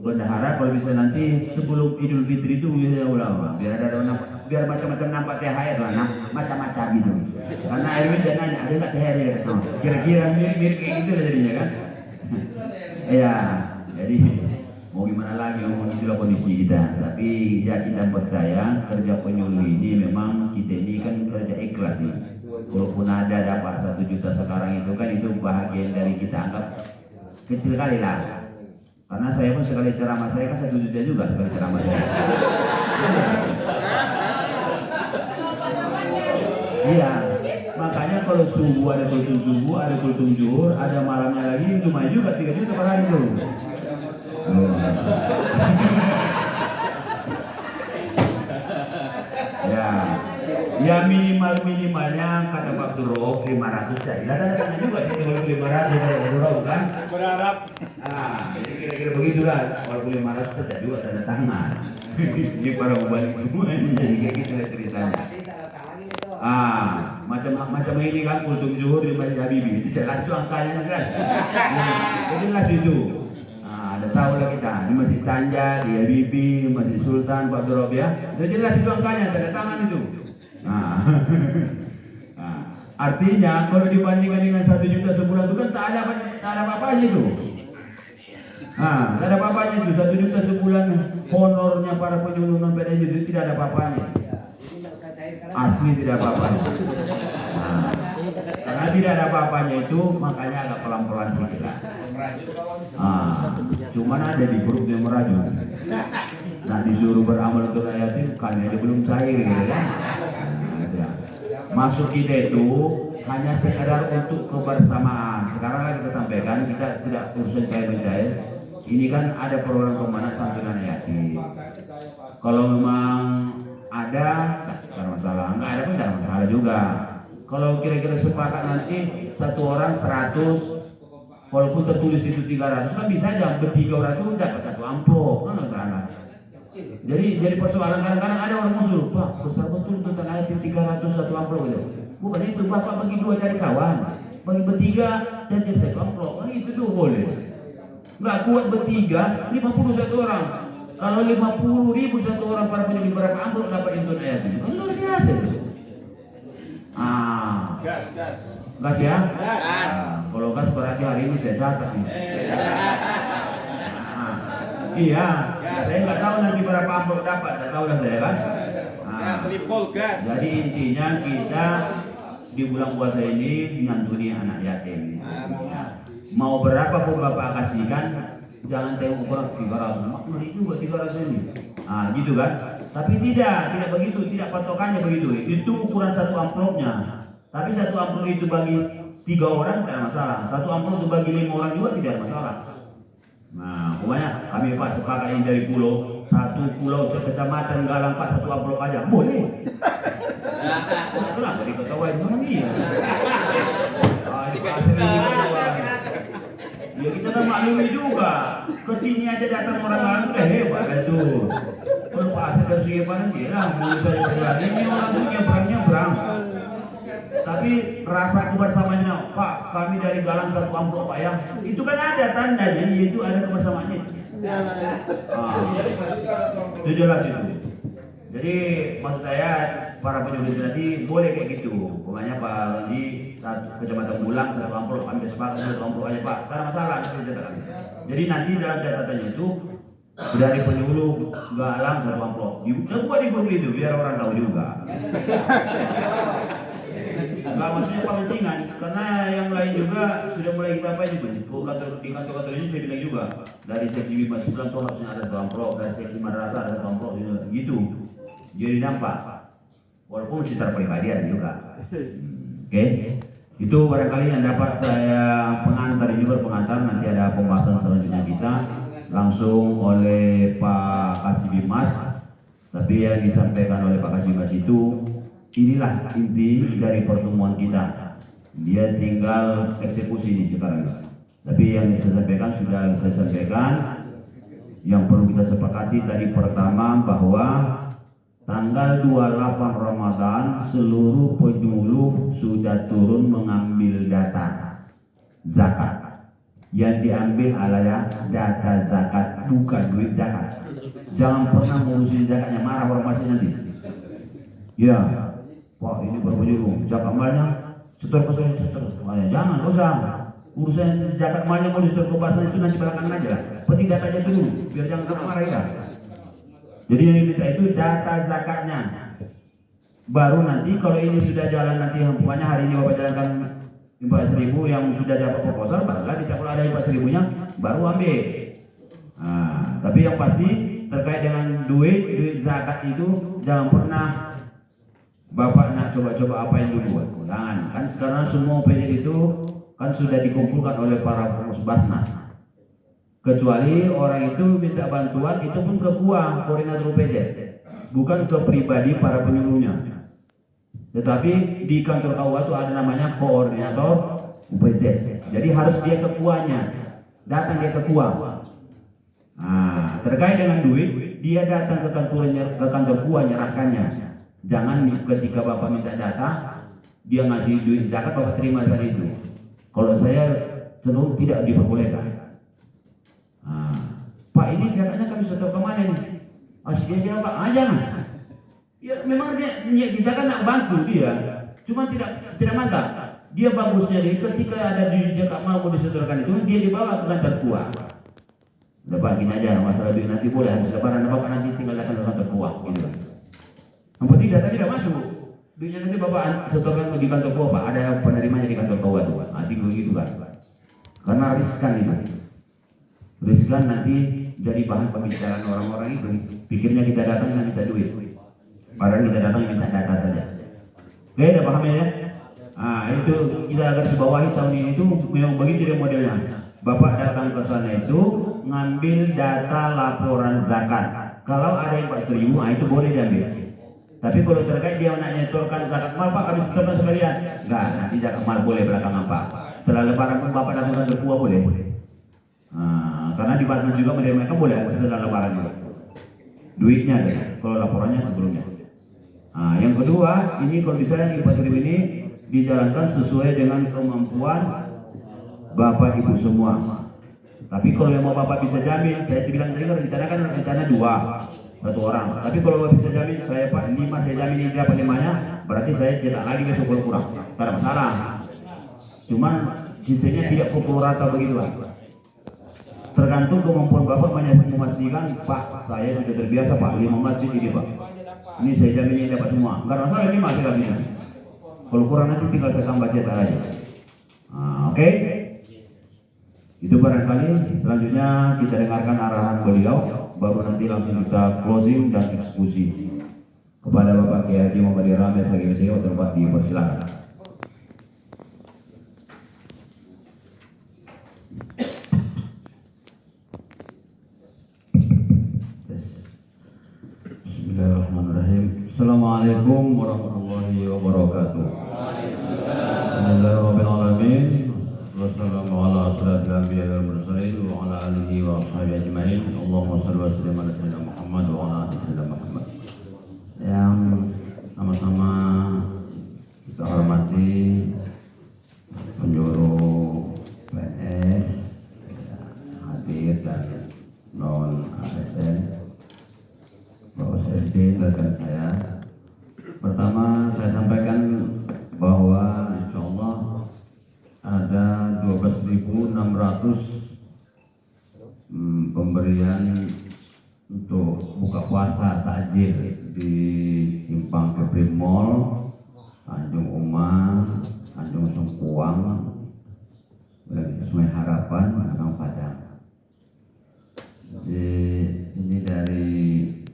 Bendahara kalau bisa nanti sebelum Idul Fitri itu bisa ulama biar macam-macam nampak THR lah, macam-macam gitu. Karena Erwin dan nanya ada nggak THR ya? Kira-kira mirip kayak gitu lah jadinya kan? Ya, jadi mau gimana lagi, itulah kondisi kita. Tapi yakin dan percaya kerja penyuluh ini memang kita ini kan kerja ikhlas nih. Walaupun ada dapat 1 juta sekarang itu kan itu bahagian dari kita anggap kecil kali lah. Karena saya pun sekali ceramah saya kan 1 juta juga sekali ceramah saya. Iya, makanya kalau subuh ada kultum subuh, ada kultum zuhur, ada malamnya lagi lumayan juga 3 juta per hari tuh. Ya minimalnya kata Pak Duro 500 ya. Lah datangnya juga sih kalau 500 kata Duro kan. Berharap. Jadi kira-kira begitulah. Kalau 500 tetap juga tanda tangan. Ini para ubah semua jadi kayak gitu lah ceritanya. Macam ini kan kultum zuhur di Masjid Habibie. Jelas itu angkanya jelas. Jelas itu. Ada tahu lah kita di Masjid Tanja, di Habibie, Masjid Sultan, Pak Duro ya. Udah jelas itu angkanya, tanda tangan itu. Artinya kalau dibandingkan dengan 1 juta sebulan itu kan tak ada apa-apanya itu. Tak ada apa-apanya itu 1 juta sebulan honornya para penyuluh non-PNS itu tidak ada apa-apanya. Asli tidak apa-apanya. Karena tidak ada apa-apanya itu makanya agak pelan-pelan sedikit lah. Cuman ada di grup yang merajuk. Nah disuruh beramal untuk rakyat itu kan dia belum cair gitu kan. Masuk kita itu hanya sekedar untuk kebersamaan. Sekarang lagi kita sampaikan kita tidak urusan cair-mencair. Ini kan ada program Kemenang Santunan Yatim. Kalau memang ada, tidak masalah. Enggak ada pun tidak masalah juga. Kalau kira-kira sepakat nanti satu orang 100, walaupun tertulis itu 300 kan bisa aja bertiga orang itu dapat 1 amplop kan nggak salah. Jadi persoalan kadang-kadang ada orang musuh, Pak besar betul tentang ayat 300 1 amplop gitu. Bukan itu, Bapak bagi 2 cari kawan, bagi bertiga dan jadi 1 amplop, kan itu tuh boleh. Nggak kuat bertiga, 51 orang. Kalau 50.000 1 orang para penyumbang berapa amplop dapat itu ayat itu? Kan luar biasa itu. Gas ya? Gas. Kalau gas berarti hari ini saya catat nih. Iya, saya nggak tahu nanti berapa amplop dapat, nggak tahu lah saya kan. Selipol gas. Jadi intinya kita di bulan puasa ini menyantuni anak yatim. Mau berapa pun Bapak kasihkan, jangan tengok kurang 300. Makna itu buat 300 ini. Gitu kan? Tapi tidak begitu, tidak patokannya begitu. Itu ukuran 1 amplopnya. Tapi 1 amplop itu bagi 3 orang tidak masalah. 1 amplop itu bagi 5 orang juga tidak masalah. Pokoknya kami Pak sepakat ini dari pulau, 1 pulau sekecamatan Galang Pak 1 amplop aja boleh. Kenapa diketawain sama dia? Ya kita kan maklumi juga. Kesini aja datang orang udah hebat kan tuh. Kalau Pak Asep dan Sugepanan dia lah, menurut saya pribadi ini orang tuh nyebrang. Tapi rasa kebersamaannya, Pak kami dari Galang 1 amplop Pak ya. Itu kan ada tandanya, itu ada kebersamaannya. Itu jelas itu. Jadi maksud saya para penyuluh tadi boleh kayak gitu. Pokoknya Pak Rondi Kecamatan Bulang 1 amplop, kami sepakat 1 amplop aja Pak. Karena masalah jadi nanti dalam catatannya itu dari penyuluh Galang 1 amplop. Coba di grup itu biar orang tahu juga. Enggak maksudnya pemencingan, karena yang lain juga sudah mulai kita apa itu di kantor-kantor ini saya bilang juga dari seksi Bima Islam tuh harusnya ada 1 amplop, dari seksi Madrasah ada 1 amplop gitu. Jadi nampak, walaupun secara pribadi ada juga. Oke. Itu barangkali yang dapat saya pengantar nanti ada pembahasan selanjutnya kita langsung oleh Pak Kasibimas. Tapi yang disampaikan oleh Pak Kasibimas itu inilah inti dari pertemuan kita. Dia tinggal eksekusi nih sekarang. Tapi yang saya sampaikan sudah saya sampaikan. Yang perlu kita sepakati tadi pertama bahwa tanggal 28 Ramadan seluruh penyuluh sudah turun mengambil data zakat. Yang diambil adalah data zakat, bukan duit zakat. Jangan pernah ngurusin zakatnya, marah orang masih nanti. Ya, wah ini berpenjuru, zakat malnya setor ke saya, setor. Jangan, usah. Urusan zakat malnya mau disetor ke pasar itu nanti belakangan aja lah. Penting datanya dulu, biar jangan kena marah ya. Jadi yang diminta itu data zakatnya. Baru nanti kalau ini sudah jalan nanti pokoknya hari ini Bapak jalankan 4.000 yang sudah dapat proposal, barulah kita kalau ada 4.000-nya baru ambil. Nah, tapi yang pasti terkait dengan duit zakat itu jangan pernah Bapak nak coba-coba apain dulu. Jangan, kan sekarang semua PJ itu kan sudah dikumpulkan oleh para pengurus Basnas. Kecuali orang itu minta bantuan itu pun ke gua, koordinator PJ, bukan ke pribadi para penyuluhnya. Tetapi di kantor KUA itu ada namanya koordinator UPZ. Jadi harus dia ketuanya, datang dia ketua. Nah, terkait dengan duit, dia datang ke kantor KUA nyerahkannya. Jangan ketika Bapak minta data, dia ngasih duit zakat Bapak terima dari itu. Kalau saya cenderung tidak diperbolehkan. Nah, Pak ini zakatnya kami setor kemana nih? Asli dia Pak, jangan. Ya memang kita kan nak bantu dia, cuma tidak mantap. Dia bagusnya jadi ketika ada di zakat mau disetorkan itu dia dibawa ke kantor KUA. Udah Pak gini aja, masalah duit nanti boleh habis lebaran Bapak nanti tinggal datang ke kantor KUA gitu. Yang penting data tidak masuk. Duitnya nanti Bapak setorkan di kantor KUA Pak, ada penerimanya di kantor KUA tuh. Nanti begitu kan. Karena riskan itu. Riskan nanti jadi bahan pembicaraan orang-orang itu. Pikirnya kita datang dan minta duit. Padahal kita datang minta data saja. Oke, udah paham ya? Nah, itu kita garis bawahi tahun ini itu memang begitu modelnya. Bapak datang ke sana itu ngambil data laporan zakat. Kalau ada yang 4.000, itu boleh diambil. Tapi kalau terkait dia nak nyetorkan zakat mal, Pak kami setorkan sekalian. Enggak, nanti zakat mal boleh belakangan Pak. Setelah lebaran pun Bapak datang ke KUA boleh. Nah, karena di pasar juga mereka boleh setelah lebaran juga. Duitnya deh, kalau laporannya sebelumnya. Nah, yang kedua, ini kalau bisa yang 4.000 ini dijalankan sesuai dengan kemampuan Bapak Ibu semua. Tapi kalau yang mau Bapak bisa jamin, saya bilang tadi kan rencana 2, 1 orang. Tapi kalau Bapak bisa jamin, saya Pak 5, saya jamin ini dapat 5-nya, berarti saya cetak lagi besok kalau kurang. Tidak ada masalah. Cuman sistemnya tidak pukul rata begitu lah. Tergantung kemampuan Bapak memastikan, Pak saya sudah terbiasa Pak 5 masjid ini Pak. Ini saya jamin ini dapat semua. Enggak masalah 5 saya jamin. Kalau kurang nanti tinggal saya tambah cetak aja. Nah, oke. Itu barangkali selanjutnya kita dengarkan arahan beliau, baru nanti langsung kita closing dan diskusi. Kepada Bapak Kiai Haji Muhammad Rame sebagai CEO tempat dipersilakan. Bismillahirrahmanirrahim. Assalamualaikum warahmatullahi wabarakatuh. Bismillahirrahmanirrahim. Wassalamu ala asyrafil anbiya'i wal mursalin wa ala alihi wa ashabihi ajmain. Allahumma shalli wa sallim ala sayyidina Muhammad wa ala ali sayyidina Muhammad. Yang sama-sama kita hormati penjuru PNS hadir dan non ASN, Bapak SD dan saya. Pertama saya sampaikan bahwa insya Allah ada 12.600 pemberian untuk buka puasa takjil di Simpang Kepri Mall, Tanjung Uma, Tanjung Sengkuang, Sungai Harapan, Tanjung Padang. Jadi ini dari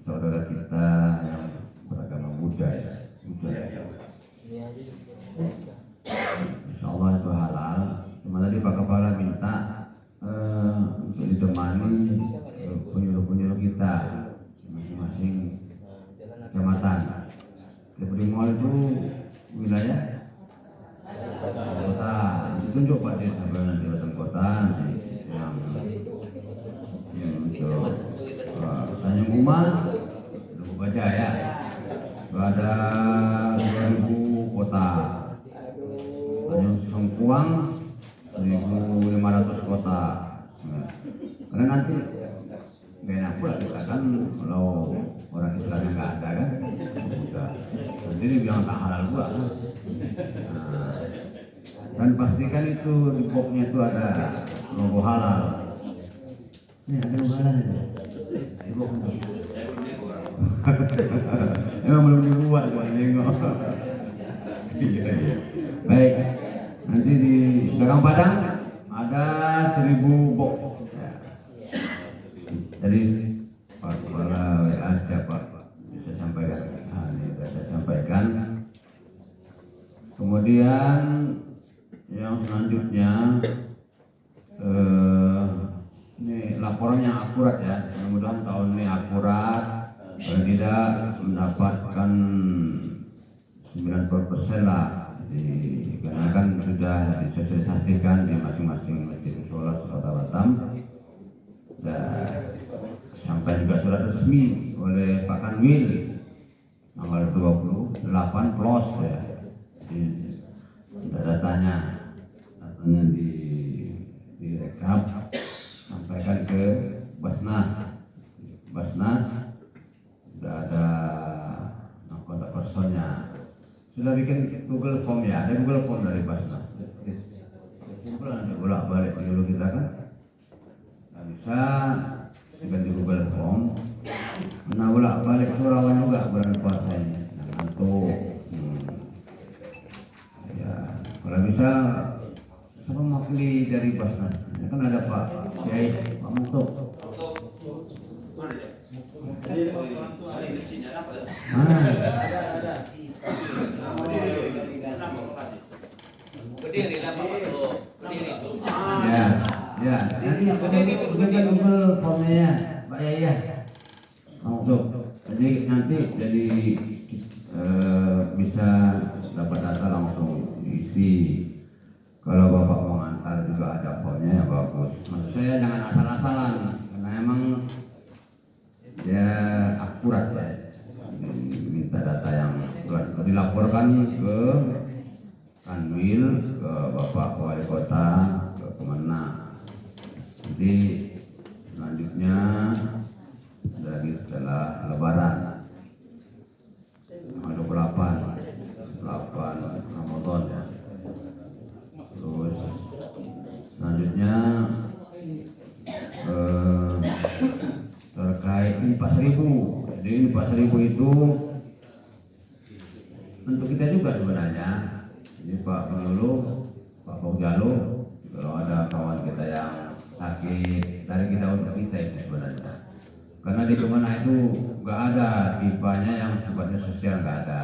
saudara kita yang beragama Buddha ya. Insya Allah itu halal. Cuma tadi Pak Kepala minta untuk ditemani penyuluh-penyuluh kita masing-masing kecamatan. Kepri Mall itu wilayah kota. Ditunjuk Pak di nanti datang kota yang untuk Tanjung Uma Lubu Baja ya. Ada 2.000 kota. Tanjung Sengkuang 1.500 kota. karena nanti gak enak pula kita kan kalau orang Islamnya nggak ada kan, sendiri bilang tak halal pula. Nah, dan pastikan itu di boxnya itu ada logo halal. Ini ada logo halal itu. Di boxnya. Emang belum dibuat buat nengok. Iya. Baik, nanti di belakang Padang ada 1000 box. Ya. Jadi Pak Kepala WA siapa bisa sampaikan? Nah, ini saya sampaikan. Kemudian yang selanjutnya ini laporan yang akurat ya. Mudah-mudahan tahun ini akurat. Kalau tidak mendapatkan 90% lah, karena kan sudah disosialisasikan di masing-masing masjid sholat Kota Batam. Dan sampai juga surat resmi oleh Pak Kanwil tanggal 28 plus ya. Datanya di rekap, sampaikan ke Basnas sudah ada kontak personnya, sudah bikin Google Form ya, ada Google Form dari Basnas. Kumpulan ada bolak-balik dulu kita kan, nggak bisa dengan di Google Form. Nah bolak-balik Surawan juga bulan puasa ini, ngantuk. Ya kalau bisa sama mewakili dari Basnas, ya kan ada Pak Kiai, Pak Mutuk. Ya, nanti Google formnya Pak Yaya. Jadi nanti jadi bisa dapat data langsung diisi. Kalau Bapak mau antar juga ada formnya ya bagus. Maksud saya jangan asal-asalan, karena emang ya akurat ya. Minta data yang akurat, dilaporkan ke Kanwil, ke Bapak Wali Kota, ke Kemenang. Jadi selanjutnya dari setelah Lebaran tanggal 28 Ramadan ya. Terus selanjutnya terkait ini 4.000. Jadi ini 4.000 itu untuk kita juga sebenarnya. Ini Pak Pengeluh, Pak Pokjalo, kalau ada kawan kita yang sakit, dari kita untuk kita itu sebenarnya. Karena di Kemenang itu nggak ada tipanya yang sifatnya sosial, nggak ada.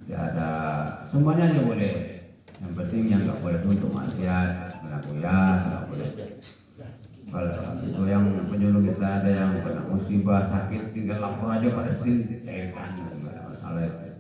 Tidak ada, semuanya aja boleh. Yang penting yang nggak boleh itu untuk maksiat, melakukan, nggak boleh. Kalau itu yang penyuluh kita ada yang kena musibah sakit, tinggal lapor aja pada sini, cairkan, nggak ada masalah.